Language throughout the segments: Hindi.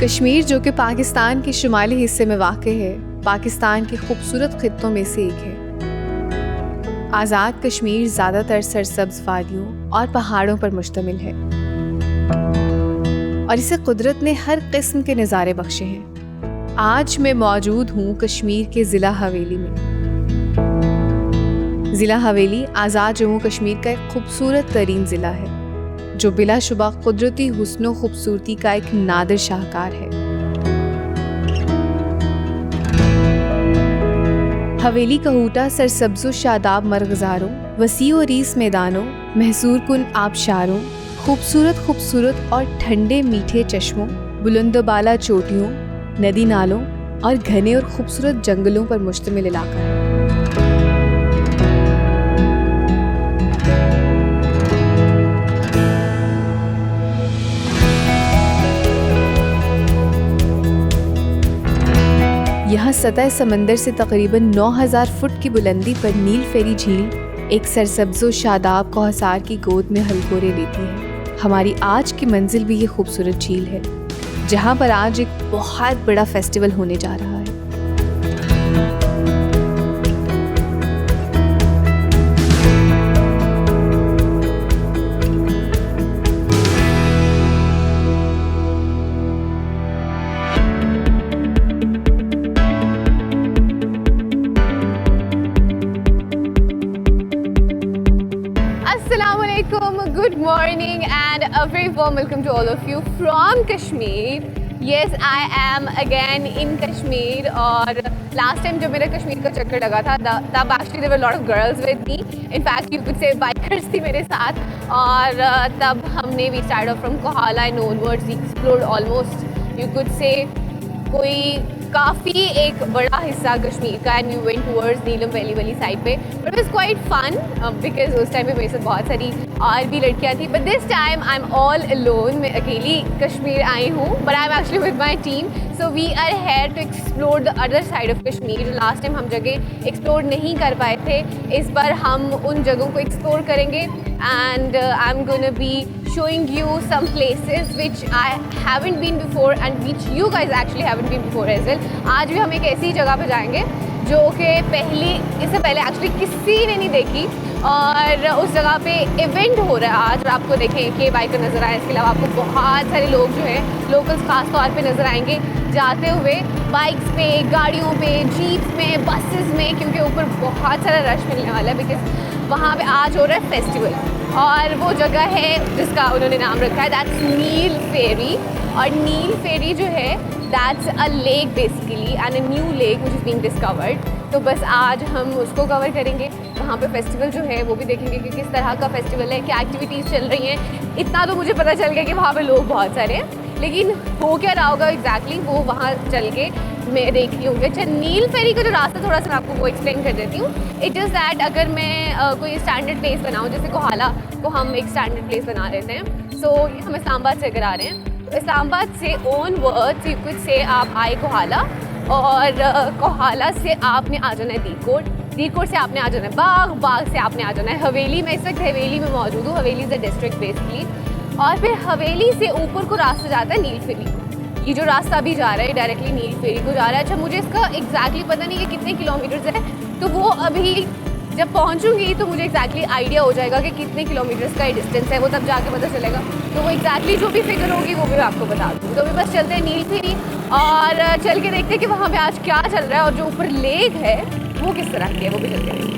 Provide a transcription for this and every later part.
कश्मीर, जो कि पाकिस्तान के शुमाली हिस्से में वाक़ है, पाकिस्तान के खूबसूरत खित्तों में से एक है। आज़ाद कश्मीर ज़्यादातर सरसब्ज़ वादियों और पहाड़ों पर मुश्तमिल है और इसे कुदरत ने हर किस्म के नज़ारे बख्शे हैं। आज मैं मौजूद हूँ कश्मीर के ज़िला हवेली में। ज़िला हवेली आज़ाद जम्मू कश्मीर का एक खूबसूरत तरीन ज़िला है जो बिलाशुबा कुदरती हुस्न और खूबसूरती का एक नादिर शाहकार है। हवेली का हूटा सरसब्ज़ो शादाब मरग़ज़ारों, वसी और रीस मैदानों, महसूर कुन आबशारों, खूबसूरत और ठंडे मीठे चश्मों, बुलंदबाला चोटियों, नदी नालों और घने और खूबसूरत जंगलों पर मुश्तमिल इलाका है। यहाँ सतह समंदर से तकरीबन 9000 फुट की बुलंदी पर नील फेरी झील एक सरसब्ज़ो शादाब कोहसार की गोद में हलकोरे लेती है। हमारी आज की मंजिल भी ये खूबसूरत झील है, जहाँ पर आज एक बहुत बड़ा फेस्टिवल होने जा रहा है। Good morning and a very warm welcome to all of you from Kashmir. Yes, I am again in Kashmir और last time जब मेरा कश्मीर का चक्कर लगा था तब actually there were a lot of girls with me. In fact, you could say bikers थी मेरे साथ और तब हमने we started off from Kohala and onwards, we explored almost you could say कोई काफ़ी एक बड़ा हिस्सा कश्मीर का and we went towards Neelum valley वाली साइड पे। But it was quite fun because उस टाइम पे मेरे साथ बहुत सारी और भी लड़कियाँ थी। But this time I am all alone, मैं अकेली कश्मीर आई हूँ, but I am actually with my team. So we are here to explore the other side of Kashmir. Last time हम जगह एक्सप्लोर नहीं कर पाए थे, इस बार हम उन जगहों को एक्सप्लोर करेंगे and I am gonna be showing you some places which I haven't been before and which you guys actually haven't been before as well. आज भी हम एक ऐसी जगह पे जाएंगे जो कि इससे पहले एक्चुअली किसी ने नहीं देखी और उस जगह पे इवेंट हो रहा है आज और आपको देखें कि बाइकर नज़र आए। इसके अलावा आपको बहुत सारे लोग जो है लोकल्स खास तौर पे नज़र आएंगे जाते हुए बाइक्स पे, गाड़ियों पे, जीप्स में, बसेस में, क्योंकि ऊपर बहुत सारा रश मिलने वाला है बिकॉज वहाँ पे आज हो रहा है फेस्टिवल और वो जगह है जिसका उन्होंने नाम रखा है दैट्स नील फेरी। और नील फेरी जो है that's a lake basically and a new lake which is being discovered. तो बस आज हम उसको कवर करेंगे, वहाँ पे फेस्टिवल जो है वो भी देखेंगे कि किस तरह का फेस्टिवल है, क्या एक्टिविटीज़ चल रही हैं। इतना तो मुझे पता चल गया कि वहाँ पे लोग बहुत सारे हैं, लेकिन हो क्या रहा होगा एग्जैक्टली वो वहाँ चल के मैं देख रही हूँ। अच्छा, नील फेरी का जो रास्ता थोड़ा सा मैं आपको वो एक्सप्लेन कर देती हूँ। इट इज़ दैट अगर मैं कोई स्टैंडर्ड प्लेस बनाऊँ, जैसे कोहाला को हम एक स्टैंडर्ड प्लेस बना लेते हैं। सो हम इस्लामाबाद से अगर आ रहे हैं तो इस्लामाबाद से ऑन वर्ड्स यू कुड से आप आए कोहाला और कोहाला से आपने आ जाना है दीकोट से आपने आ जाना है बाग से आपने आ जाना है हवेली। मैं इस वक्त हवेली में मौजूद हूँ, हवेली इज़ अ डिस्ट्रिक्ट बेसिकली। और फिर हवेली से ऊपर को रास्ता जाता है नील फेरी। ये जो रास्ता अभी जा रहा है डायरेक्टली नील फेरी को जा रहा है। अच्छा, मुझे इसका एग्जैक्टली पता नहीं कि कितने किलोमीटर्स है, तो वो अभी जब पहुंचूंगी तो मुझे एग्जैक्टली आइडिया हो जाएगा कि कितने किलोमीटर्स का डिस्टेंस है, वो तब जाके पता चलेगा। तो वो एग्जैक्टली जो भी फिगर होगी वो भी मैं आपको बता दूँगी। तो अभी बस चलते हैं नील फेरी और चल के देखते हैं कि वहाँ पे आज क्या चल रहा है और जो ऊपर लेक है वो किस तरह की है, वो भी चलते हैं।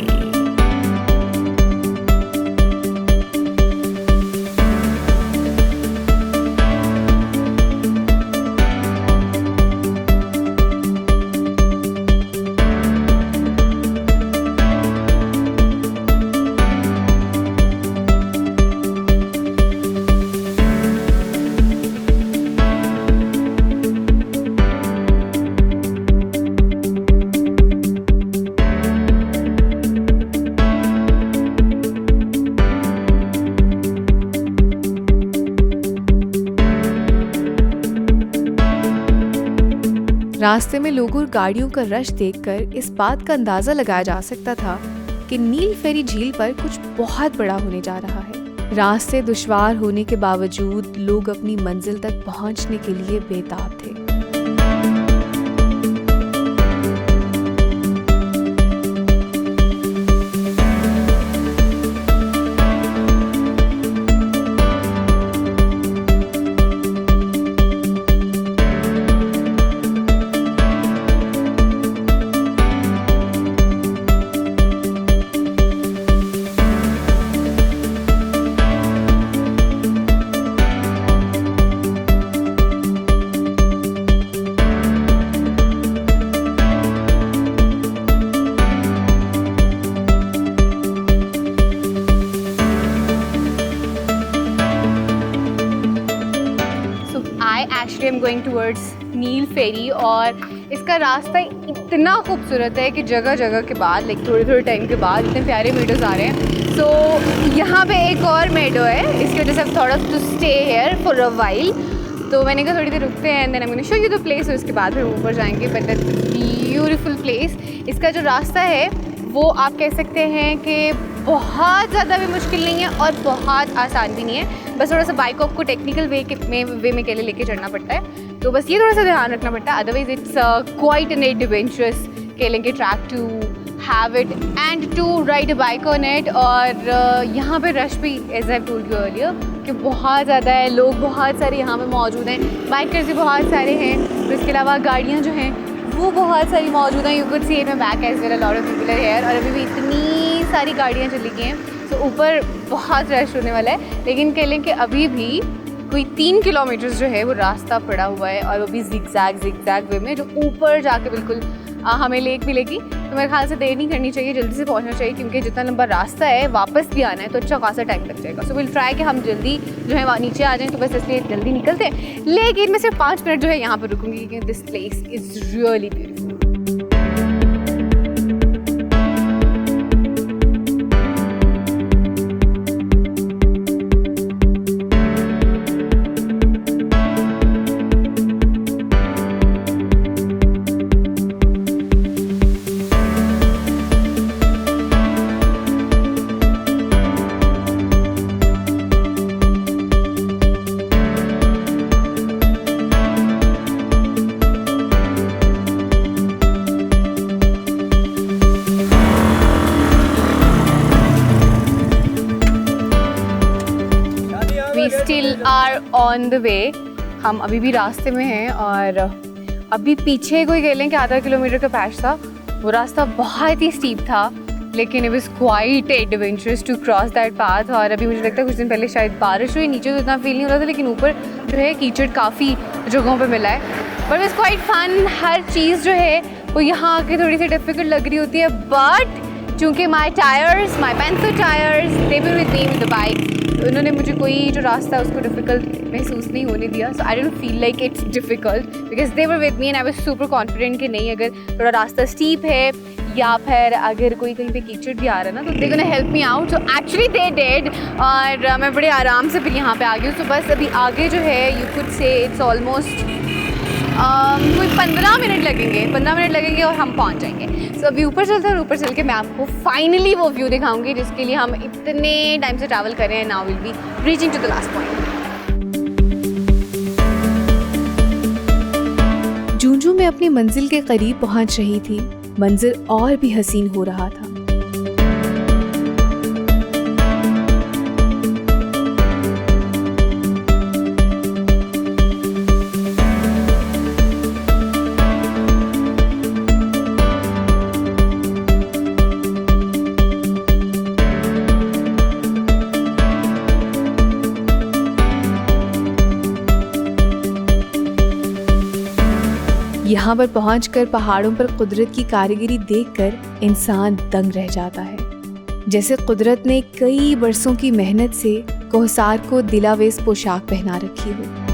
रास्ते में लोगों और गाड़ियों का रश देखकर इस बात का अंदाजा लगाया जा सकता था कि नील फेरी झील पर कुछ बहुत बड़ा होने जा रहा है। रास्ते दुश्वार होने के बावजूद लोग अपनी मंजिल तक पहुंचने के लिए बेताब थे। Actually I am going towards Neel Feri और इसका रास्ता इतना खूबसूरत है कि जगह जगह के बाद लाइक थोड़े थोड़े टाइम के बाद इतने प्यारे मेडोज़ आ रहे हैं। सो यहाँ पे एक और मेडो है, इसकी वजह से I thought of to stay here for a while. तो मैंने कहा थोड़ी देर रुकते हैं and then I am going to show you the place, और उसके बाद फिर ऊपर जाएंगे। But that's beautiful place. इसका जो रास्ता है वो आप कह सकते हैं कि बहुत ज़्यादा भी मुश्किल नहीं है और बहुत आसान भी नहीं है। बस थोड़ा सा बाइक को आपको टेक्निकल वे में के लिए लेके चढ़ना पड़ता है, तो बस ये थोड़ा सा ध्यान रखना पड़ता है। Otherwise it's quite an adventurous केलिंग के track to have it and to ride a bike on it. और यहाँ पे रश भी as I told you earlier कि बहुत ज़्यादा है, लोग बहुत सारे यहाँ पे मौजूद हैं, बाइकर्स भी बहुत सारे हैं। तो इसके अलावा गाड़ियाँ जो हैं वो बहुत सारी मौजूद हैं। यू कुड सी इट में back as well a lot of people are here, और अभी भी इतनी सारी गाड़ियाँ चली गई हैं। तो ऊपर बहुत रश होने वाला है, लेकिन कह लें कि अभी भी कोई 3 किलोमीटर जो है वो रास्ता पड़ा हुआ है, और वो भी जिगजैग वे में, जो ऊपर जाके बिल्कुल हमें लेक मिलेगी। तो मेरे ख्याल से देर नहीं करनी चाहिए, जल्दी से पहुंचना चाहिए, क्योंकि जितना लंबा रास्ता है वापस भी आना है तो अच्छा खासा टाइम लग जाएगा। सो विल ट्राई कि हम जल्दी जो है नीचे आ जाएं, तो बस इसलिए जल्दी निकलते हैं। लेकिन मैं सिर्फ 5 मिनट जो है यहाँ पर रुकूंगी, क्योंकि this place is really beautiful. Still are on the way, हम अभी भी रास्ते में हैं। और अभी पीछे कोई कह लें कि आधा किलोमीटर का पैच था, वो रास्ता बहुत ही स्टीप था, लेकिन it was quite adventurous to cross that path. और अभी मुझे लगता है कुछ दिन पहले शायद बारिश हुई, नीचे तो इतना फील नहीं हो रहा था, लेकिन ऊपर जो है कीचड़ काफ़ी जगहों पे मिला है। But it's quite fun. हर चीज़ जो है वो यहाँ आके थोड़ी सी डिफिकल्ट लग रही होती है, बट चूँकि माई pencil tyres they were with me with the bike, तो उन्होंने मुझे कोई जो रास्ता है उसको डिफ़िकल्ट महसूस नहीं होने दिया। So I don't feel like it's difficult, because they were with me and I was super confident कि नहीं, अगर थोड़ा रास्ता स्टीप है या फिर अगर कोई कहीं पे कीचड़ भी आ रहा है ना, तो they gonna help me out. So actually they did, और मैं बड़े आराम से फिर यहाँ पे आ गई हूँ। तो बस अभी आगे जो है यू कुड से इट्स ऑलमोस्ट कोई 15 मिनट लगेंगे और हम पहुँच जाएंगे। सो अभी ऊपर चलते हैं, और ऊपर चल के मैं आपको फाइनली वो व्यू दिखाऊंगी जिसके लिए हम इतने टाइम से ट्रैवल कर रहे हैं। Now will be reaching to the last point. जूंजू में अपनी मंजिल के करीब पहुंच रही थी, मंजर और भी हसीन हो रहा था। यहाँ पर पहुंचकर पहाड़ों पर कुदरत की कारीगरी देखकर इंसान दंग रह जाता है, जैसे कुदरत ने कई बरसों की मेहनत से कोहसार को दिलावेज पोशाक पहना रखी हो।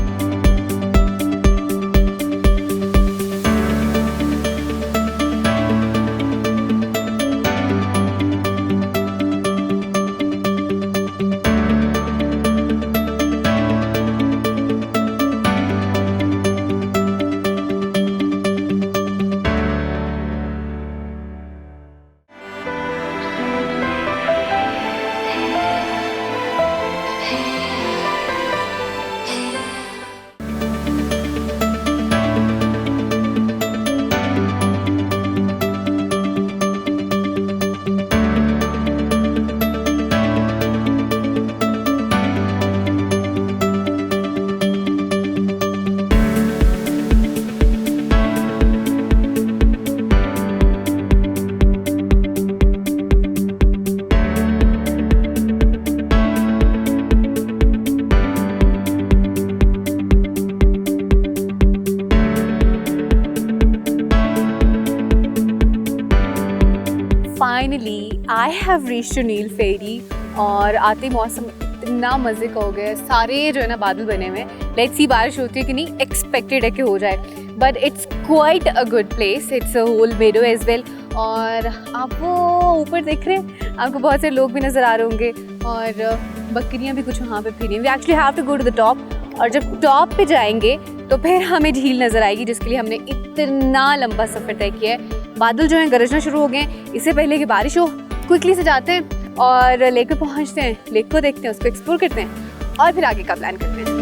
Finally I have reached to Neel Feri, और आते मौसम इतना मज़े का हो गया है। सारे जो है ना बादल बने हुए हैं। लेट्स सी बारिश होती है कि नहीं, एक्सपेक्टेड है कि हो जाए, but it's quite a good place, it's a whole meadow as well. और आप वो ऊपर देख रहे हैं, आपको बहुत से लोग भी नज़र आ रहे होंगे और बकरियाँ भी कुछ वहाँ पे फिरी। We actually have to go to the top, और जब टॉप पे जाएंगे तो फिर हमें झील नज़र आएगी, जिसके लिए हमने इतना लंबा सफ़र तय किया है। बादल जो हैं गरजना शुरू हो गए हैं, इससे पहले कि बारिश हो क्विकली से जाते हैं और लेक पे पहुँचते हैं, लेक को देखते हैं, उसको एक्सप्लोर करते हैं और फिर आगे का प्लान करते हैं।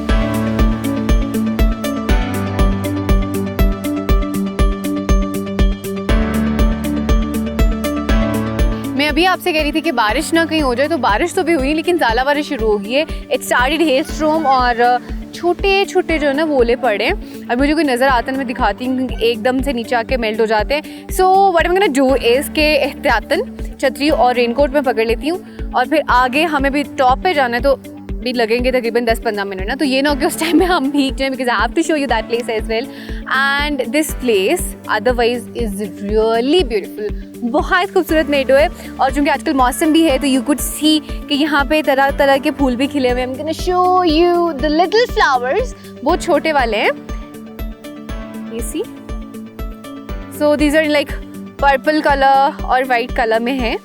मैं अभी आपसे कह रही थी कि बारिश ना कहीं हो जाए, तो बारिश तो भी हुई लेकिन ज़्यादा बारिश शुरू हो गई है। इट स्टार्टेड हेल स्टॉर्म और छोटे छोटे जो है ना ओले पड़े हैं। अब मुझे कोई नज़र आता है मैं दिखाती हूँ, एकदम से नीचे आके मेल्ट हो जाते हैं। So what I am gonna do is के एहतियातन छतरी और रेनकोट में पकड़ लेती हूँ और फिर आगे हमें भी टॉप पे जाना है, तो भी लगेंगे तकरीबन 10-15 मिनट ना, तो ये ना हो कि उस टाइम में हम भीग जाएं, because I have to show you that place as well. And this place otherwise is really beautiful, बहुत खूबसूरत मेडो है। और चूँकि आजकल मौसम भी है तो यू कुड सी कि यहाँ पे तरह तरह के फूल भी खिले हुए हैं। I am gonna show you the little flowers, वो छोटे वाले हैं, you see, so these are like purple color और white color में है।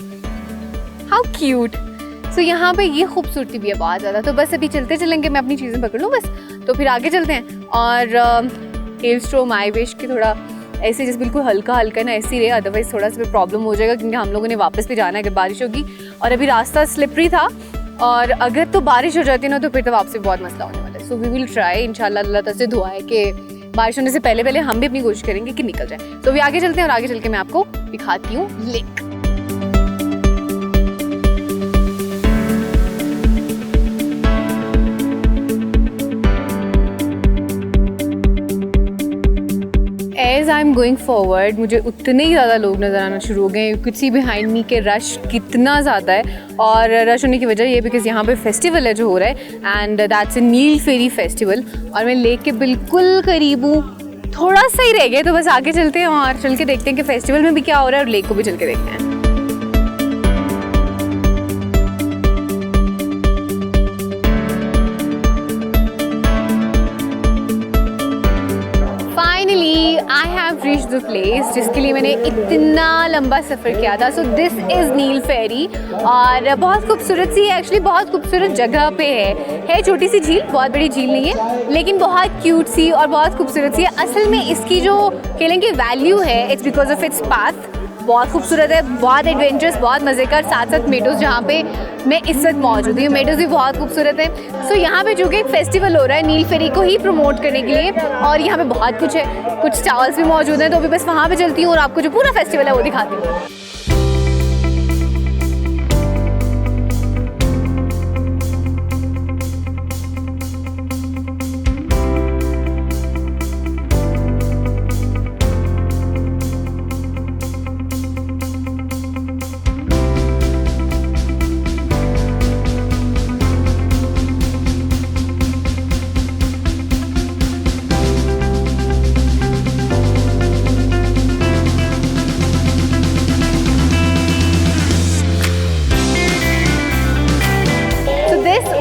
how cute। so यहाँ पे ये खूबसूरती भी है बहुत ज़्यादा। तो बस अभी चलते चलेंगे, मैं अपनी चीज़ें पकड़ लूँ बस, तो फिर आगे चलते हैं। और हेल स्टॉर्म आई विश कि थोड़ा ऐसे जैसे बिल्कुल हल्का हल्का ना ऐसे ही रहे, अदरवाइज़ थोड़ा सा प्रॉब्लम हो जाएगा, क्योंकि हम लोगों ने वापस भी जाना है अगर बारिश होगी। और अभी रास्ता स्लिपरी था, और अगर तो बारिश हो जाती है ना तो फिर तो वापस भी बहुत मसला होने वाला है। सो वी विल ट्राई, इंशाल्लाह अल्लाह ताला से दुआ है कि बारिश होने से पहले पहले हम भी अपनी कोशिश करेंगे कि निकल जाए। तो अभी आगे चलते हैं और आगे चल के मैं आपको दिखाती हूँ lake. As I am going forward मुझे उतने ही ज़्यादा लोग नज़र आना शुरू हो गए। You could see behind me के रश कितना ज़्यादा है, और रश होने की वजह ये बिकॉज यहाँ पे फेस्टिवल है जो हो रहा है, and that's a Neel Feri festival. और मैं लेक के बिल्कुल करीब हूँ, थोड़ा सा ही रह गया, तो बस आगे चलते हैं और चल के देखते हैं कि फेस्टिवल में भी क्या हो रहा है और लेक को भी चल के देखते हैं। I have reached the place जिसके लिए मैंने इतना लंबा सफ़र किया था। सो दिस इज़ नील फेरी, और बहुत खूबसूरत सी है, एक्चुअली बहुत खूबसूरत जगह पे है छोटी सी झील, बहुत बड़ी झील नहीं है लेकिन बहुत क्यूट सी और बहुत खूबसूरत सी है। असल में इसकी जो कहेंगे वैल्यू है, it's because of its path, बहुत खूबसूरत है, बहुत एडवेंचरस, बहुत मज़े का। साथ साथ मेडोज़ जहाँ पे मैं इस वक्त मौजूद हूँ, मेडोज़ भी बहुत खूबसूरत है। सो यहाँ पे जो कि एक फेस्टिवल हो रहा है नील फेरी को ही प्रमोट करने के लिए, और यहाँ पे बहुत कुछ है, कुछ स्टॉल्स भी मौजूद हैं, तो अभी बस वहाँ पे चलती हूँ और आपको जो पूरा फेस्टिवल है वो दिखाती हूँ।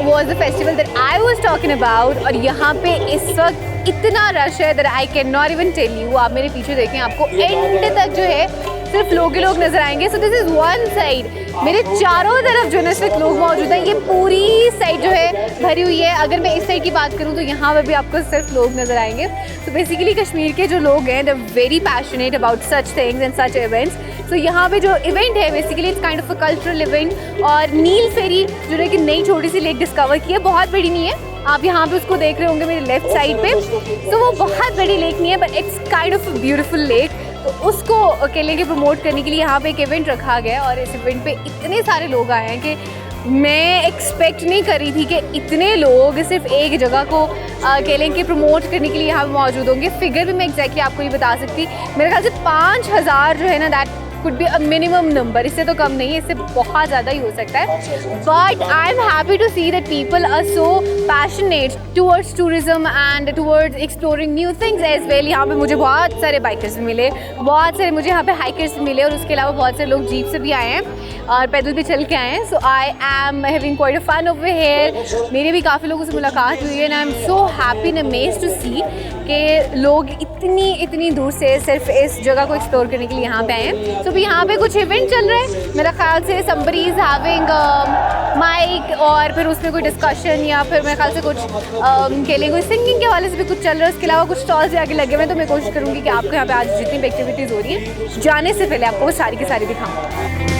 was the festival that I was talking about, और यहाँ पे इस वक्त इतना रश है that I cannot even tell you। आप मेरे पीछे देखें, आपको एंड तक जो है सिर्फ लोग ही लोग नजर आएंगे। सो दिस इज़ वन साइड, मेरे चारों तरफ जो है ना सिर्फ लोग मौजूद हैं। ये पूरी साइड जो है भरी हुई है। अगर मैं इस साइड की बात करूँ तो यहाँ पर भी आपको सिर्फ लोग नजर आएंगे। तो बेसिकली कश्मीर के जो लोग हैं, they are very passionate about such things and such events. तो यहाँ पे जो इवेंट है basically it's kind of a cultural event. और नील फेरी जो है कि नई छोटी सी लेक डिस्कवर की है, बहुत बड़ी नहीं है, आप यहाँ पे उसको देख रहे होंगे मेरे लेफ्ट साइड पे। तो वो बहुत बड़ी लेक नहीं है, but it's kind of a beautiful lake. तो उसको अकेले के प्रमोट करने के लिए यहाँ पे एक इवेंट रखा गया है, और इस इवेंट पे इतने सारे लोग आए हैं कि मैं एक्सपेक्ट नहीं कर रही थी कि इतने लोग सिर्फ एक जगह को अकेले के प्रमोट करने के लिए यहाँ मौजूद होंगे। फिगर भी मैं एग्जैक्टली आपको नहीं बता सकती, मेरे ख्याल से 5000 जो है ना that could be a minimum number, इससे तो कम नहीं है, इससे बहुत ज़्यादा ही हो सकता है. But I am happy to see that people are so passionate towards tourism and towards exploring new things as well. यहाँ पे मुझे बहुत सारे बाइकर्स मिले, बहुत सारे मुझे यहाँ पे हाइकर्स मिले, और उसके अलावा बहुत सारे लोग जीप से भी आए हैं और पैदल भी चल के आए हैं. So I am having quite a fun over here. मेरे भी काफ़ी लोगों से मुलाकात हुई है and I am so happy and amazed to see कि लोग इतनी दूर से सिर्फ इस जगह को एक्सप्लोर करने के लिए यहाँ पे आए हैं. तो भी यहाँ पे कुछ इवेंट चल रहा है मेरा ख्याल से, somebody is having माइक और फिर उसमें कोई डिस्कशन या फिर मेरे ख्याल से कुछ के लिए कोई सिंगिंग के वाले से भी कुछ चल रहा है. उसके अलावा कुछ स्टॉल्स भी आगे लगे हुए हैं. तो मैं कोशिश करूँगी कि आपको यहाँ पे आज जितनी भी एक्टिविटीज़ हो रही हैं जाने से पहले आपको वो सारी की सारी दिखाऊँ.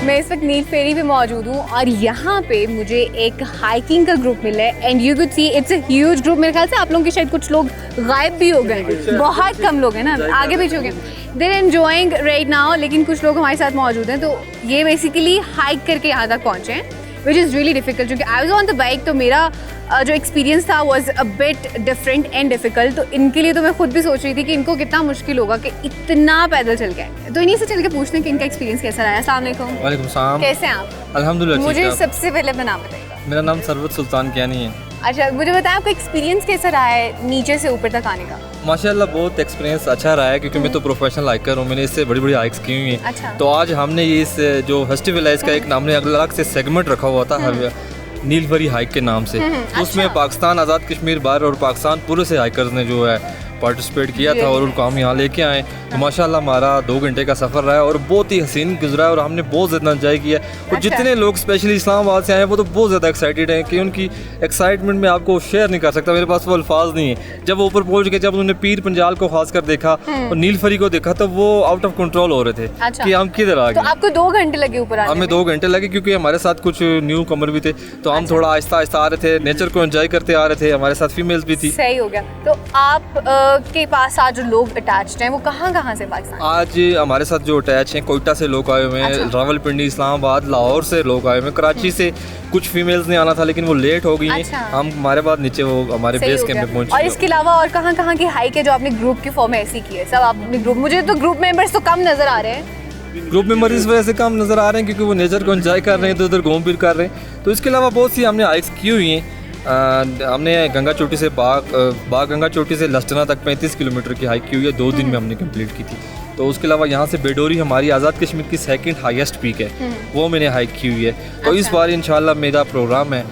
मैं इस वक्त नील फेरी पे मौजूद हूँ और यहाँ पे मुझे एक हाइकिंग का ग्रुप मिला है and you could see it's a huge group. मेरे ख्याल से आप लोगों के शायद कुछ लोग गायब भी हो गए, बहुत कम लोग हैं ना, आगे पीछे हो गए. देर एन्जॉइंग राइट नाउ, लेकिन कुछ लोग हमारे साथ मौजूद हैं. तो ये बेसिकली हाइक करके यहाँ तक पहुँचे हैं, विच इज़ रियली डिफिकल्ट. क्योंकि I was on the bike, तो मेरा जो एक्सपीरियंस था was a bit different and difficult. तो इनके लिए तो मैं खुद भी सोच रही थी कि इनको कितना मुश्किल होगा कि इतना पैदल चल के आए. तो इन्हीं से चल के पूछते हैं कि इनका एक्सपीरियंस कैसा रहा. अस्सलाम वालेकुम. वालेकुम सलाम. कैसे हैं आप? अल्हम्दुलिल्लाह. मुझे सबसे पहले अपना नाम बताइएगा. मेरा नाम सरवत सुल्तान कियानी है. अच्छा, मुझे बताएं आपका एक्सपीरियंस कैसा रहा है नीचे से ऊपर तक आने का? माशाल्लाह बहुत एक्सपीरियंस अच्छा रहा है, क्योंकि मैं तो प्रोफेशनल हाइकर हूँ, मैंने इससे बड़ी बड़ी हाइक्स की हुई हैं. अच्छा. तो आज हमने ये इस जो फेस्टिवल है इसका एक हमने अलग से सेगमेंट रखा हुआ था नील फेरी हाइक के नाम से. तो उसमें अच्छा. पाकिस्तान आज़ाद कश्मीर बार और पाकिस्तान पूरे से हाइकर्स ने जो है पार्टिसिपेट किया था और उनको हम यहाँ लेके आए. तो माशाल्लाह हमारा 2 घंटे का सफ़र रहा है और बहुत ही हसीन गुजरा है और हमने बहुत ज़्यादा एंजॉय किया. और जितने लोग स्पेशली इस्लामाबाद से आए हैं वो तो बहुत ज़्यादा एक्साइटेड हैं कि उनकी एक्साइटमेंट में आपको शेयर नहीं कर सकता, मेरे पास वो अल्फाज नहीं है. जब वो ऊपर पहुँच गए, जब उन्होंने पीर पंजाल को खासकर देखा और नील फेरी को देखा, तो वो आउट ऑफ कंट्रोल हो रहे थे. अच्छा. कि हम किधर आ गए. तो आपको 2 घंटे लगे ऊपर आने में? हमें 2 घंटे लगे, क्योंकि हमारे साथ कुछ न्यू कमर भी थे. तो हम थोड़ा आहिस्ता आहिस्ता आ रहे थे, नेचर को एंजॉय करते आ रहे थे. हमारे साथ फीमेल्स भी थी. सही हो गया. तो आप के पास आज जो लोग अटैच्ड हैं वो कहाँ से पाकिस्तान? आज हमारे साथ जो अटैच हैं, कोयटा से लोग आए हुए हैं. अच्छा. रावलपिंडी, इस्लामाबाद, लाहौर से लोग आए हुए हैं. कराची से कुछ फीमेल्स ने आना था लेकिन वो लेट हो गई हैं. अच्छा. हम हमारे बाद नीचे वो हमारे बेस कैंप पे पहुंचे. और इसके अलावा और कहाँ की हाइक है जो आपने ग्रुप के फॉर्म में ऐसी की है? सब आपने ग्रुप, मुझे तो ग्रुप मेंबर्स तो कम नजर आ रहे हैं. ग्रुप मेंबर इस वजह से कम नज़र आ रहे हैं क्योंकि वो नेचर को एंजॉय कर रहे हैं, इधर घूम फिर कर रहे हैं. तो इसके अलावा बहुत सी हमने हाइक्स की हुई हैं. हमने गंगा चोटी से बाग गंगा चोटी से लस्टना तक 35 किलोमीटर की हाइक की हुई है. 2 दिन में हमने कंप्लीट की थी. तो उसके अलावा यहाँ से बेडोरी हमारी आज़ाद कश्मीर की 2nd हाईएस्ट पीक है, वो मैंने हाइक की हुई है. तो इस बार इंशाल्लाह मेरा प्रोग्राम है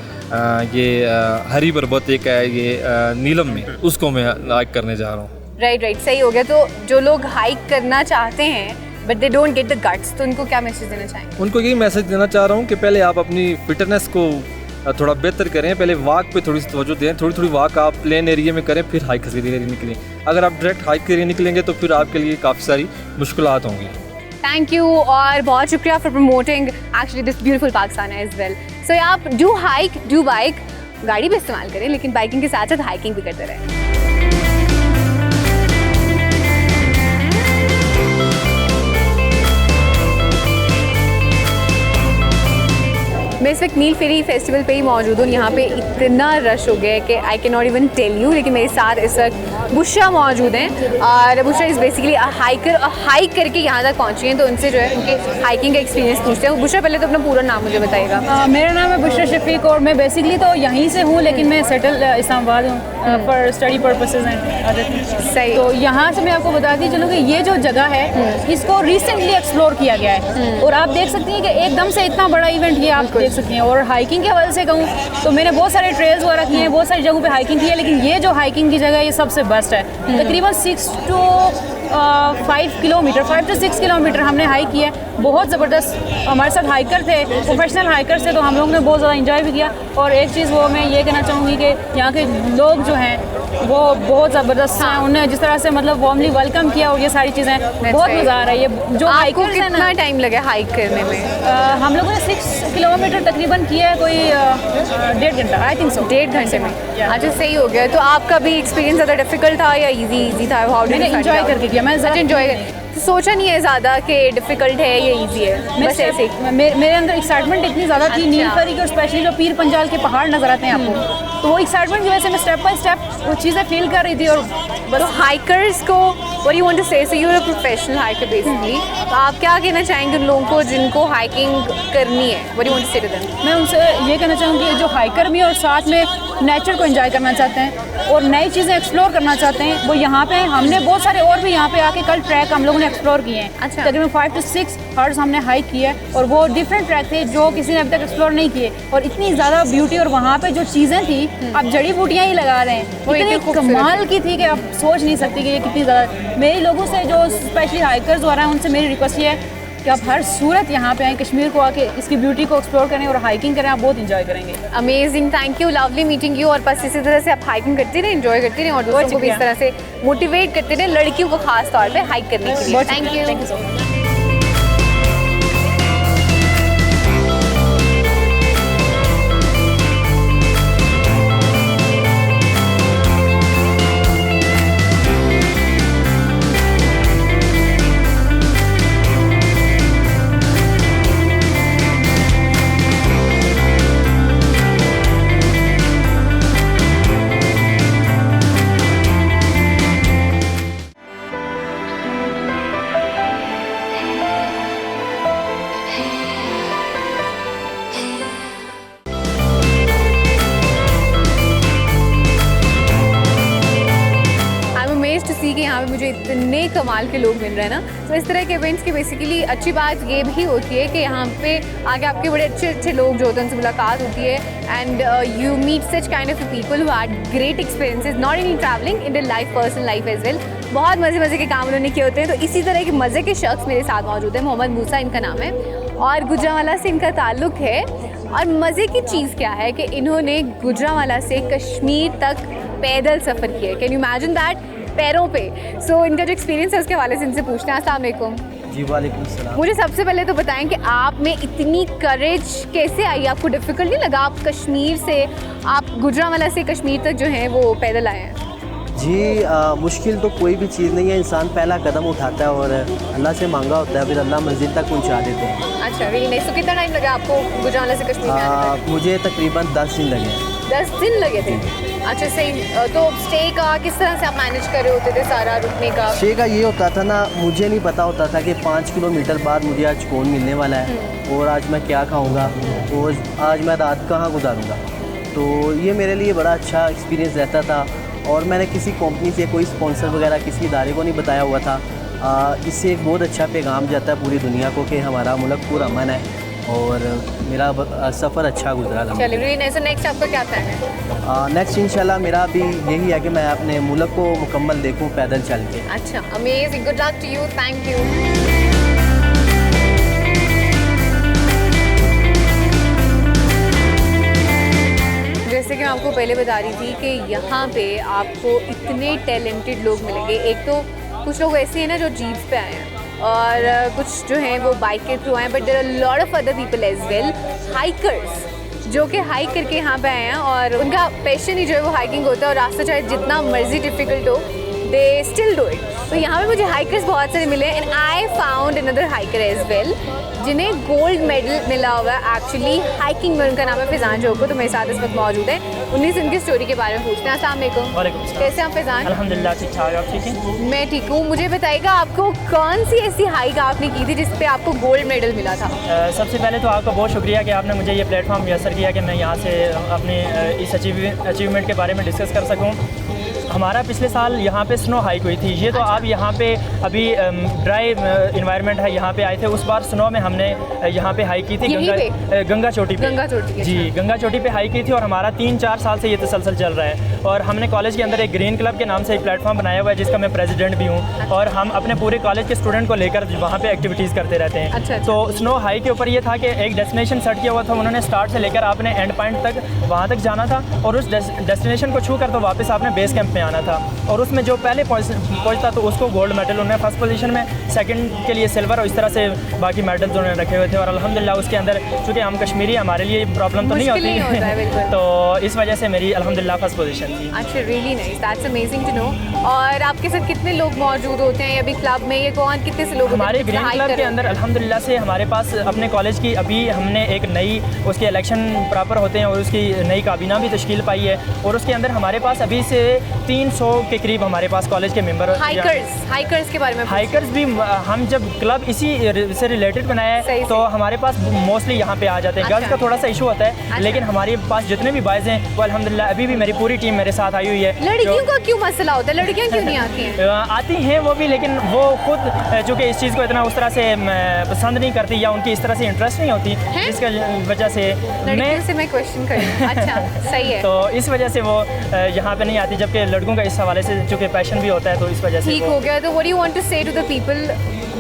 ये हरी पर्वत एक है ये नीलम में, उसको मैं हाइक करने जा रहा हूँ. राइट, सही हो गया. तो जो लोग हाइक करना चाहते हैं but they don't get the guts, तो उनको क्या मैसेज देना चाहेंगे? उनको यही मैसेज देना चाह रहा हूँ कि पहले आप अपनी फिटनेस को थोड़ा बेहतर करें. पहले वॉक पे थोड़ी सी तवज्जो दें. थोड़ी वॉक आप प्लेन एरिया में करें, फिर हाइक के लिए निकलें. अगर आप डायरेक्ट हाइक के लिए निकलेंगे तो फिर आपके लिए काफ़ी सारी मुश्किलात होंगी. थैंक यू और बहुत शुक्रिया for promoting actually this beautiful Pakistan as well. So आप डू हाइक, डू बाइक, गाड़ी भी इस्तेमाल करें लेकिन बाइकिंग के साथ साथ हाइकिंग भी करते रहें. मैं इस वक्त नील फेरी फेस्टिवल पे ही मौजूद हूँ. यहाँ पे इतना रश हो गया है कि I can not even tell you. लेकिन मेरे साथ इस वक्त बुशरा मौजूद हैं और Bushra is basically hiker, hike करके यहाँ तक पहुँची हैं. तो उनसे जो है उनके हाइकिंग का एक्सपीरियंस पूछते हैं. बुशरा पहले तो अपना पूरा नाम मुझे बताइएगा. मेरा नाम है बुशरा शफीक और मैं बेसिकली तो यहीं से हूँ, लेकिन मैं सेटल इस्लामाबाद हूँ फॉर स्टडी पर्पसेस हैं. सही. तो यहाँ से मैं आपको बताती चलूँ कि ये जो जगह है इसको रिसेंटली एक्सप्लोर किया गया है और आप देख सकती हैं कि एकदम से इतना बड़ा इवेंट ये आप देख सकती हैं. और हाइकिंग के वजह से कहूँ तो मैंने बहुत सारे ट्रेल्स वगैरह किए हैं, बहुत सारी जगहों पे हाइकिंग की है, लेकिन ये जो हाइकिंग की जगह है ये सबसे बेस्ट है. तकरीबन 6 to 5 किलोमीटर 5 से 6 किलोमीटर हमने हाइक किया है। बहुत ज़बरदस्त, हमारे साथ हाइकर थे, प्रोफेशनल हाइकर थे, तो हम लोग ने बहुत ज़्यादा इंजॉय भी किया। और एक चीज़ वो मैं ये कहना चाहूँगी कि यहाँ के लोग जो हैं वो बहुत ज़बरदस्त हैं। उन्हें जिस तरह से मतलब वार्मली वेलकम किया और ये सारी चीज़ें बहुत मज़ा आ रहा है। ये जो आपको हाइकर्स हैं कितना ना, टाइम लगा हाइक करने में? हम लोगों ने 6 किलोमीटर तकरीबन किया है, कोई 1.5 घंटा, आई थिंक सो 1.5 घंटे में। अच्छा, सही हो गया। तो आपका भी एक्सपीरियंस ज़्यादा डिफिकल्ट था या इजी था? हाउ डिड मैंने यू इंजॉय करके किया। मैं ज़रा एंजॉय कर सोचा नहीं है ज़्यादा कि डिफिकल्ट है या इजी है? बस ऐसे ही मेरे अंदर एक्साइटमेंट इतनी ज़्यादा थी नीलफरी की, और स्पेशली जो पीर पंजाल के पहाड़ नज़र आते हैं आपको, तो वो एक्साइटमेंट की वजह से मैं स्टेप बाय स्टेप वो चीज़ें फील कर रही थी। और तो हाइकर्स को what you want to say, so you are a professional hiker basically, तो आप क्या कहना चाहेंगे उन लोगों को जिनको हाइकिंग करनी है? What you want to say to them? मैं उनसे ये कहना चाहूँगी जो हाइकर भी और साथ में नेचर को एंजॉय करना चाहते हैं और नई चीज़ें एक्सप्लोर करना चाहते हैं, वो यहाँ पे हमने बहुत सारे और भी यहाँ पे आके कल ट्रैक हम लोगों ने एक्सप्लोर किए हैं। अच्छा। तकरीबन 5 से 6 हर्ट्ज़ हमने हाइक किया है और वो डिफरेंट ट्रैक थे जो किसी ने अभी तक एक्सप्लोर नहीं किए, और इतनी ज़्यादा ब्यूटी, और वहाँ पे जो चीज़ें थी आप जड़ी बूटियाँ ही लगा रहे हैं, वो इतनी इतनी खूबसूरत कमाल की थी कि आप सोच नहीं सकती कि ये कितनी ज़्यादा। मेरी लोगों से जो स्पेशली हाइकर्स हो रहे हैं उनसे मेरी रिक्वेस्ट ये है कि आप हर सूरत यहाँ पे आएँ, कश्मीर को आके इसकी ब्यूटी को एक्सप्लोर करें और हाइकिंग करें, आप बहुत इंजॉय करेंगे। Amazing, thank you, lovely meeting you. और बस इसी तरह से आप हाइकिंग करते रहें, एंजॉय करते रहें और दोस्तों को भी इस तरह से मोटिवेट करते रहें, लड़कियों को खास तौर पे हाइक करने के लिए। Thank you so much. कि यहाँ पे मुझे इतने कमाल के लोग मिल रहे हैं ना। तो इस तरह के इवेंट्स की बेसिकली अच्छी बात ये भी होती है कि यहाँ पे आगे आपके बड़े अच्छे अच्छे लोग जो होते हैं उनसे मुलाकात होती है, and you meet such kind of people who had great experiences not in travelling, in their life, personal life as well. बहुत मज़े मज़े के काम उन्होंने किए होते हैं। तो इसी तरह के मज़े के शख्स मेरे साथ मौजूद है। मोहम्मद मूसा इनका नाम है और गुजरांवाला से इनका ताल्लुक़ है। और मज़े की चीज़ क्या है कि इन्होंने गुजरांवाला से कश्मीर तक पैदल सफ़र किया है। कैन यू इमेजिन दैट, पैरों पे। सो इनका जो एक्सपीरियंस है उसके हवाले से इनसे पूछते हैं। अस्सलाम वालेकुम। जी वालेकुम सलाम। मुझे सबसे पहले तो बताएं कि आप में इतनी करेज कैसे आई? आपको डिफ़िकल्ट नहीं लगा? आप कश्मीर से, आप गुजरांवाला से कश्मीर तक जो है वो पैदल आए हैं। जी मुश्किल तो कोई भी चीज़ नहीं है, इंसान पहला कदम उठाता है और अल्लाह से मांगा होता है, फिर अल्लाह मंजिल तक पहुंचा देते हैं। अच्छा, रियली नाइस। तो कितना टाइम लगा आपको गुजरांवाला से कश्मीर में आने तक? मुझे तकरीबन 10 दिन लगे। 10 दिन लगे थे? अच्छा, सही। तो स्टे का किस तरह से आप मैनेज कर रहे होते थे, सारा रुकने का? स्टे का ये होता था ना, मुझे नहीं पता होता था कि 5 किलोमीटर बाद मुझे आज कौन मिलने वाला है और आज मैं क्या खाऊंगा और आज मैं रात कहाँ गुजारूंगा। तो ये मेरे लिए बड़ा अच्छा एक्सपीरियंस रहता था और मैंने किसी कंपनी से, कोई स्पॉन्सर वगैरह किसी इदारे को नहीं बताया हुआ था। इससे एक बहुत अच्छा पैगाम जाता है पूरी दुनिया को कि हमारा मुल्क पूरा अमन है और मेरा सफ़र अच्छा गुजरा। चलिए, रियली नाइस। नेक्स्ट आपका क्या प्लान है? नेक्स्ट इंशाल्लाह मेरा भी यही है कि मैं अपने मुल्क को मुकम्मल देखूं पैदल चल के। अच्छा, amazing, good luck to you, thank you. जैसे कि मैं आपको पहले बता रही थी कि यहाँ पे आपको इतने टैलेंटेड लोग मिलेंगे। एक तो कुछ लोग ऐसे हैं ना जो जीप्स पे आए हैं और कुछ जो हैं वो बाइक के थ्रू आए, but there are lot of other people as well, hikers, जो कि हाइक करके यहाँ पे आए हैं और उनका पैशन ही जो है वो हाइकिंग होता है और रास्ता चाहे जितना मर्जी डिफ़िकल्ट हो, दे स्टिल डू इट। तो यहाँ पे मुझे हाइकर्स बहुत सारे मिले and I found another hiker as well जिन्हें गोल्ड मेडल मिला हुआ है एक्चुअली हाइकिंग में। उनका नाम है फैज़ान जोको, तो मेरे साथ इस वक्त मौजूद है। उन्हीं से उनकी स्टोरी के बारे में पूछते हैं। अस्सलाम वालेकुम। कैसे हैं आप फैज़ान? अल्हम्दुलिल्लाह ठीक ठाक। आप ठीक हैं? मैं ठीक हूँ। मुझे बताइएगा आपको कौन सी ऐसी हाइक आपने की थी जिस पे आपको गोल्ड मेडल मिला था? सबसे पहले तो आपका बहुत शुक्रिया कि आपने मुझे ये प्लेटफॉर्म मैसर किया कि मैं यहाँ से अपने इस अचीवमेंट के बारे में डिस्कस कर सकूँ। हमारा पिछले साल यहाँ पे स्नो हाइक हुई थी। ये तो आप यहाँ पे अभी ड्राई इन्वायरमेंट है, यहाँ पे आए थे। उस बार स्नो में हमने यहाँ पे हाइक की थी गंगा चोटी पे। गंगा चोटी, जी, गंगा चोटी पे हाइक की थी और हमारा 3-4 साल से ये तसलसल चल रहा है। और हमने कॉलेज के अंदर एक ग्रीन क्लब के नाम से एक प्लेटफॉर्म बनाया हुआ है जिसका मैं प्रेसिडेंट भी हूँ, और हम अपने पूरे कॉलेज के स्टूडेंट को लेकर वहाँ पे एक्टिविटीज़ करते रहते हैं। अच्छा। तो स्नो हाइक के ऊपर ये था कि एक डेस्टिनेशन सेट किया हुआ था, उन्होंने स्टार्ट से लेकर आपने एंड पॉइंट तक वहाँ तक जाना था, और उस डेस्टिनेशन को छू कर तो वापस आपने बेस कैंप में आना था। और उसमें जो पहले पहुँचता तो उसको गोल्ड मेडल, उन्होंने फर्स्ट पोजीशन में, सेकंड के लिए सिल्वर, और इस तरह से बाकी मेडल्स उन्होंने रखे हुए थे। और अल्हम्दुलिल्लाह उसके अंदर चूँकि हम कश्मीरी, हमारे लिए प्रॉब्लम तो नहीं होती तो इस वजह से मेरी अल्हम्दुलिल्लाह फर्स्ट पोजीशन थी। अच्छा, really nice, that's amazing to know. और आपके साथ कितने लोग मौजूद होते हैं अभी क्लब में? ये कौन, कितने से लोग हमारे ग्रीन क्लब के अंदर अल्हम्दुलिल्लाह से हमारे पास अपने कॉलेज की अभी हमने एक नई उसके इलेक्शन प्रॉपर होते हैं और उसकी नई काबीना भी तश्कील पाई है, और उसके अंदर हमारे पास अभी से 300 के करीब हमारे पास कॉलेज के मेंबर। हाइकर्स के बारे में? हाइकर्स भी हम जब क्लब इसी से रिलेटेड बनाया है तो हमारे पास मोस्टली यहाँ पे आ जाते हैं। गर्ल्स का थोड़ा सा इशू होता है, लेकिन हमारे पास जितने भी बॉयज़ हैं वो अल्हम्दुलिल्लाह अभी भी मेरी पूरी टीम मेरे साथ आई हुई है। लड़कियों का क्यों मसला होता है? लड़कियाँ क्यों नहीं आती हैं? आती हैं वो भी, लेकिन वो खुद चूँकि इस चीज़ को इतना उस तरह से पसंद नहीं करती या उनकी इस तरह से इंटरेस्ट नहीं होती, जिसकी वजह से मैं क्वेश्चन करूँ। अच्छा, सही है। तो इस वजह से वो यहाँ पे नहीं आती, जबकि लड़कों का इस हवाले से चूँकि पैशन भी होता है तो इस वजह से ठीक हो गया। तो what do you want to say to the people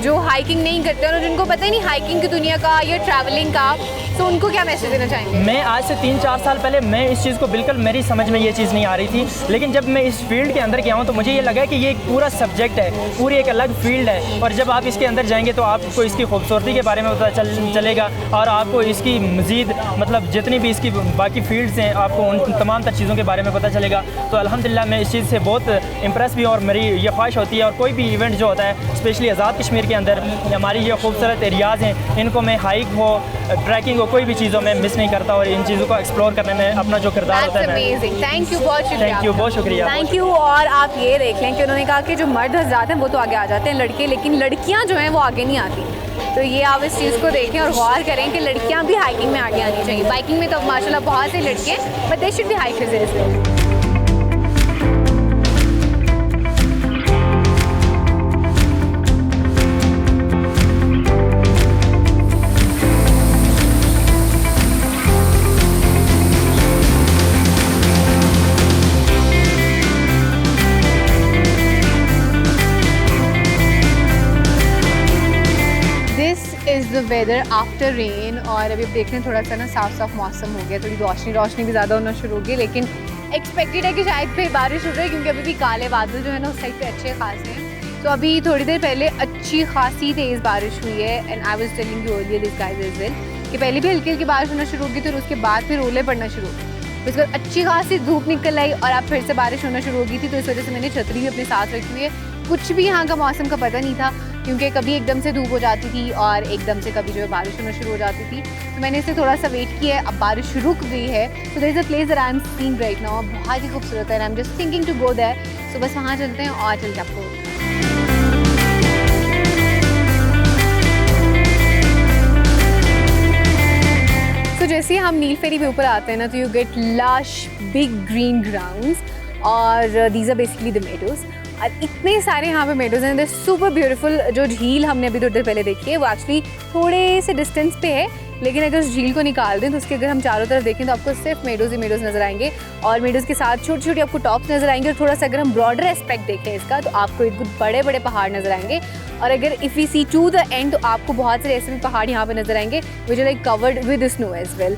जो हाइकिंग नहीं करते और जिनको पता ही नहीं हाइकिंग की दुनिया का या ट्रैवलिंग का, तो उनको क्या मैसेज देना चाहेंगे? मैं आज से 3-4 साल पहले मैं इस चीज़ को बिल्कुल मेरी समझ में ये चीज़ नहीं आ रही थी, लेकिन जब मैं इस फील्ड के अंदर गया हूँ तो मुझे ये लगा कि ये एक पूरा सब्जेक्ट है, पूरी एक अलग फील्ड है, और जब आप इसके अंदर जाएंगे तो आपको इसकी खूबसूरती के बारे में पता चलेगा, और आपको इसकी मज़ीद मतलब जितनी भी इसकी बाकी फील्ड्स हैं आपको उन तमाम तर चीज़ों के बारे में पता चलेगा। तो अल्हम्दुलिल्लाह मैं इस चीज़ से बहुत इम्प्रेस भी हूँ, और मेरी ये ख्वाहिश होती है और कोई भी इवेंट जो होता है स्पेशली आज़ाद कश्मीर के अंदर हमारी ये खूबसूरत एरियाज़ हैं, इनको मैं हाइक हो, ट्रैकिंग हो, कोई भी चीज़ों में मिस नहीं करता, और इन चीज़ों को एक्सप्लोर करने में अपना जो किरदार होता है। थैंक यू, बहुत शुक्रिया। थैंक यू, बहुत शुक्रिया। Thank you. और आप ये देख लें कि उन्होंने कहा कि जो मर्द हज़रात हैं वो तो आगे आ जाते हैं लड़के, लेकिन लड़कियाँ जो हैं वो आगे नहीं आती। तो ये आप इस चीज़ को देखें और गौर करें कि लड़कियाँ भी हाइकिंग में आगे आनी चाहिए। बाइकिंग में तो माशाल्लाह बहुत से लड़के हैं, but they should be hikers as well. Is the weather after rain. और अभी देख रहे हैं थोड़ा सा ना साफ मौसम हो गया, थोड़ी रोशनी भी ज़्यादा होना शुरू हो गई, लेकिन एक्सपेक्टेड है कि शायद फिर बारिश हो जाए, क्योंकि अभी भी काले बादल जो है ना उस साइड पे अच्छे खासे हैं। तो अभी थोड़ी देर पहले अच्छी खासी तेज़ बारिश हुई है, and I was telling you earlier this guys as well कि पहले भी हल्की हल्की बारिश होना शुरू हो गई थी और उसके बाद फिर ओले पड़ना शुरू हो गए। उसके बाद अच्छी खासी धूप निकल आई और अब फिर से बारिश होना शुरू हो गई थी, तो इस वजह से मैंने छतरी भी अपने साथ रखी हुई है। कुछ भी यहाँ का मौसम का पता नहीं था, क्योंकि कभी एकदम से धूप हो जाती थी और एकदम से कभी जो है बारिश होना शुरू हो जाती थी। तो मैंने इसे थोड़ा सा वेट किया है, अब बारिश रुक गई है। तो there is a place that I am seeing right now, बहुत ही खूबसूरत है, I am just thinking to go there. So बस वहाँ चलते हैं और चल के आपको तो जैसे ही हम नील फेरी पे ऊपर आते हैं ना, तो you get lush big green grounds, और these are basically the meadows. और इतने सारे यहाँ पे मेडोज़ हैं, दे सुपर ब्यूटीफुल। जो झील हमने अभी थोड़ी देर पहले देखी है वो एक्चुअली थोड़े से डिस्टेंस पे है, लेकिन अगर उस झील को निकाल दें तो उसके अगर हम चारों तरफ देखें तो आपको सिर्फ मेडोज़ ही मेडोज़ नज़र आएंगे, और मेडोज़ के साथ छोटी छोटी आपको टॉप्स नज़र आएंगे। और थोड़ा सा अगर हम ब्रॉडर एस्पेक्ट देखें इसका तो आपको एक बड़े बड़े पहाड़ नज़र आएंगे, और अगर if we see to the end तो आपको बहुत सारे ऐसे भी पहाड़ यहाँ पे नज़र आएंगे which are like covered with snow as well,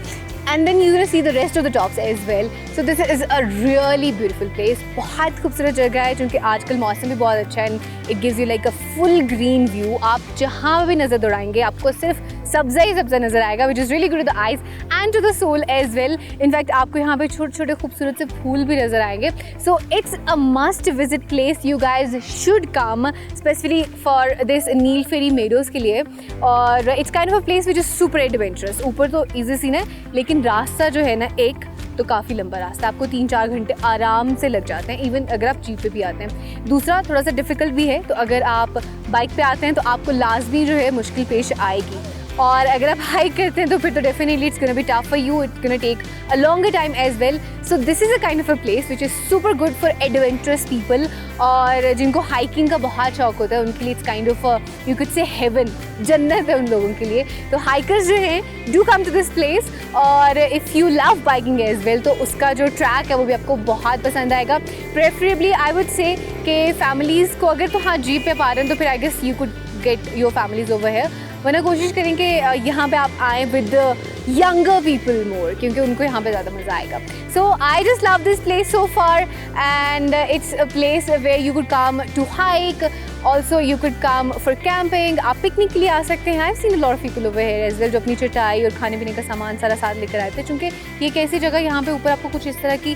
and then you're gonna see the rest of the tops as well. So this is a really beautiful place. बहुत खूबसूरत जगह है, क्योंकि आजकल मौसम भी बहुत अच्छा है, and it gives you like a full green view. आप जहाँ भी नज़र दौड़ाएंगे आपको सिर्फ सब्ज़ा ही सब्ज़ा नज़र आएगा, which is really good to the eyes and to the soul as well. In fact आपको यहाँ पे छोटे छोटे खूबसूरत से फूल भी नज़र आएंगे. So it's a must visit place. You guys should come specifically for this Neel Feri meadows के लिए, और it's kind of a place which is super adventurous. ऊपर तो easy सीन है, लेकिन रास्ता जो है ना एक तो काफ़ी लंबा रास्ता, आपको 3-4 घंटे आराम से लग जाते हैं, इवन अगर आप जीप पे भी आते हैं। दूसरा थोड़ा सा डिफ़िकल्ट भी है, तो अगर आप बाइक पे आते हैं तो आपको लाजमी जो है मुश्किल पेश आएगी। और अगर आप हाइक करते हैं तो फिर तो definitely it's gonna be tough for you, it's gonna take a longer time as well. So this is a kind of a place which is super good for adventurous people, और जिनको हाइकिंग का बहुत शौक होता है उनके लिए it's kind of you could say heaven, जन्नत है उन लोगों के लिए. तो हाइकर्स जो हैं do come to this place, और if you love biking as well तो उसका जो ट्रैक है वो भी आपको बहुत पसंद आएगा. प्रेफरेबली आई वुड से कि फैमिलीज़ को अगर तो हाँ जीप पे पा रहे हैं तो फिर I guess you could get your families over here, वरना कोशिश करें कि यहाँ पे आप आएँ विद यंगर पीपल मोर, क्योंकि उनको यहाँ पे ज़्यादा मज़ा आएगा. So I just love this place so far, and it's a place where you could come to hike, also you could come for camping. आप पिकनिक के लिए आ सकते हैं. I have seen a lot of people over here as well जो अपनी चटाई और खाने पीने का सामान सारा साथ लेकर आए थे, क्योंकि ये एक ऐसी जगह यहाँ पे ऊपर आपको कुछ इस तरह की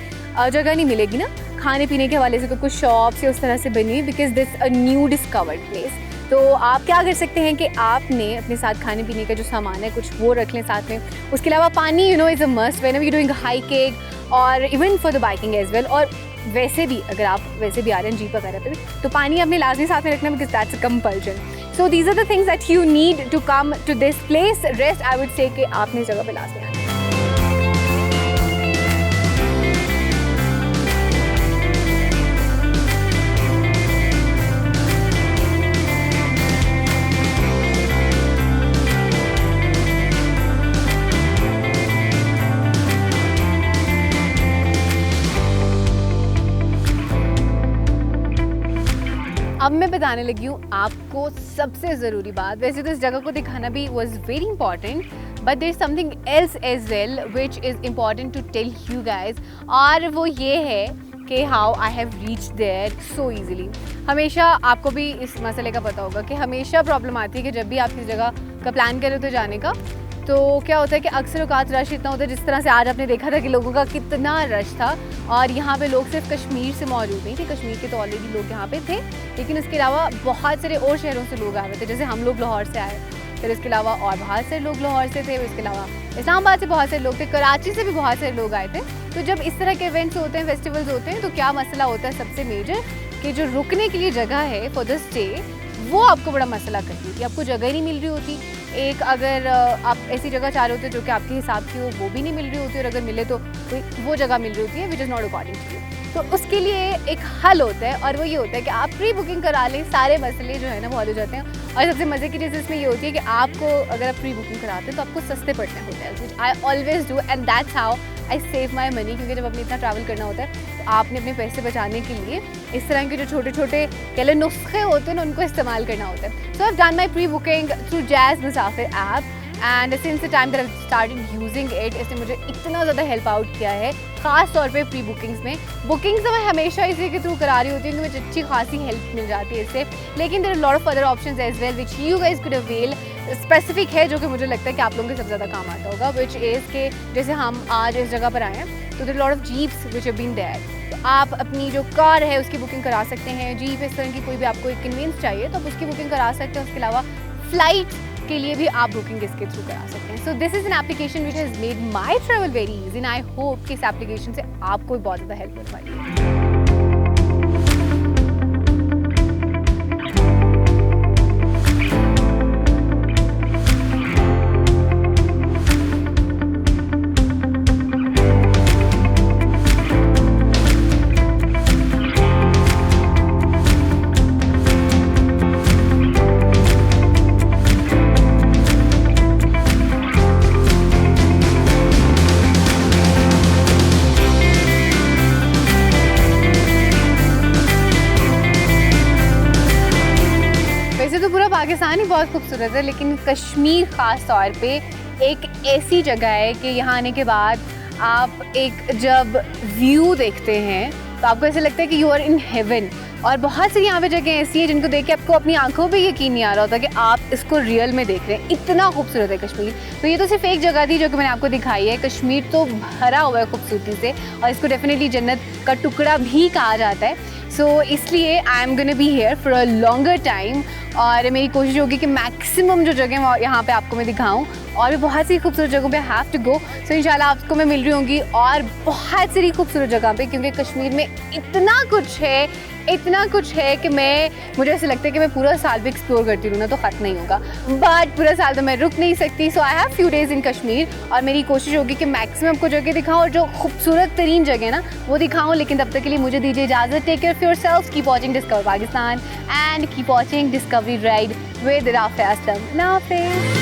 जगह नहीं मिलेगी ना खाने पीने के हवाले से, तो कुछ शॉप्स या उस तरह से बनी हुई, because this a new discovered place. तो आप क्या कर सकते हैं कि आपने अपने साथ खाने पीने का जो सामान है कुछ वो रख लें साथ में. उसके अलावा पानी you know is a must whenever you doing hiking और even for the biking as well. और वैसे भी अगर आप वैसे भी आ रहे हैं जीप वगैरह पे भी तो पानी आपने लाजमी साथ में रखना, because that's a compulsion. So these are the things that you need to come to this place. Rest I would say कि आपने इस जगह पे लाजमी आना. अब मैं बताने लगी हूँ आपको सबसे ज़रूरी बात. वैसे तो इस जगह को दिखाना भी was very important, but there is something else as well which is important to tell you guys, और वो ये है कि how I have reach there so easily. हमेशा आपको भी इस मसले का पता होगा कि हमेशा प्रॉब्लम आती है कि जब भी आप किसी जगह का प्लान कर रहे हो तो जाने का, तो क्या होता है कि अक्सर औकात रश इतना होता है, जिस तरह से आज आपने देखा था कि लोगों का कितना रश था. और यहाँ पे लोग सिर्फ कश्मीर से मौजूद नहीं थे, कश्मीर के तो ऑलरेडी लोग यहाँ पे थे, लेकिन उसके अलावा बहुत सारे और शहरों से लोग आए हुए थे. जैसे हम लोग लाहौर से आए, फिर उसके अलावा और बहुत से लोग लाहौर से थे, इसके अलावा इस्लामाबाद से बहुत से लोग थे, कराची से भी बहुत सारे लोग आए थे. तो जब इस तरह के इवेंट्स होते हैं, फेस्टिवल्स होते हैं, तो क्या मसला होता है सबसे मेजर कि जो रुकने के लिए जगह है फॉर द स्टे वो आपको बड़ा मसला करती होती है. आपको जगह ही नहीं मिल रही होती. एक अगर आप ऐसी जगह चाह रहे होते जो कि आपके हिसाब की हो वो भी नहीं मिल रही होती, और अगर मिले तो वो जगह मिल रही होती है which is not according to you. तो उसके लिए एक हल होता है, और वो ये होता है कि आप प्री बुकिंग करा लें. सारे मसले जो है ना वो हल हो जाते हैं. और सबसे मज़े की चीज़ इसमें ये होती है कि आपको अगर आप प्री बुकिंग कराते हैं तो आपको सस्ते पड़ते हैं hotels, which I always do, and that's how I save my money. क्योंकि जब आपने इतना ट्रैवल करना होता है तो आपने अपने पैसे बचाने के लिए इस तरह के जो छोटे छोटे कह लो नुस्खे होते हैं ना उनको इस्तेमाल करना होता है. So I have done my pre booking through Jazz Musafir app, and since the time that I started using it, इसने मुझे इतना ज़्यादा हेल्प आउट किया है, ख़ास तौर पे प्री बुकिंग्स में. बुकिंग्स तो मैं हमेशा इसी के थ्रू करा रही होती हूँ कि मुझे अच्छी खासी हेल्प मिल जाती है इससे. लेकिन there are lot of other options as well which you guys could avail. Specific है जो कि मुझे लगता है कि आप लोगों के सबसे ज़्यादा काम आता होगा, विच इज़ के जैसे हम आज इस जगह पर आए हैं तो there are lot of jeeps which have been there. तो आप अपनी जो कार है उसकी बुकिंग करा सकते हैं. जीप इस तरह की कोई भी आपको एक कन्वीनियंस चाहिए तो आप उसकी बुकिंग करा सकते हैं. उसके अलावा फ्लाइट के लिए भी आप बुकिंग इसके थ्रू करा सकते हैं. सो this is an application which has made my travel very easy, and I hope कि इस एप्लीकेशन से आपको बहुत ज़्यादा हेल्प हो पाएगी. पाकिस्तान ही बहुत खूबसूरत है, लेकिन कश्मीर ख़ास तौर पे एक ऐसी जगह है कि यहाँ आने के बाद आप एक जब व्यू देखते हैं तो आपको ऐसा लगता है कि यू आर इन हेवन. और बहुत सी यहाँ पे जगह ऐसी है जिनको देख के आपको अपनी आंखों पे यकीन नहीं आ रहा होता कि आप इसको रियल में देख रहे हैं. इतना खूबसूरत है कश्मीर. तो ये तो सिर्फ एक जगह थी जो कि मैंने आपको दिखाई है. कश्मीर तो भरा हुआ है खूबसूरती से, और इसको डेफिनेटली जन्नत का टुकड़ा भी कहा जाता है. सो इसलिए I am gonna be here for a longer time, और मेरी कोशिश होगी कि मैक्सिमम जो जगह यहाँ पे आपको मैं दिखाऊँ, और भी बहुत सी खूबसूरत जगहों पे हैव टू गो। सो इंशाल्लाह आपको मैं मिल रही होंगी और बहुत सारी खूबसूरत जगह पे, क्योंकि कश्मीर में इतना कुछ है कि मुझे ऐसे लगता है कि मैं पूरा साल भी एक्सप्लोर करती रहूँ ना तो ख़त्म नहीं होगा, बट पूरा साल तो मैं रुक नहीं सकती। So I have few days in Kashmir और मेरी कोशिश होगी कि मैक्सिमम आपको जगह दिखाऊँ और जो खूबसूरत तरीन जगह है ना वो दिखाऊँ। लेकिन तब तक के लिए मुझे दीजिए इजाज़त। Take care of yourself, keep watching discover Pakistan and keep watching discovery ride with Rafia Aslam. अल्लाह हाफ़िज़।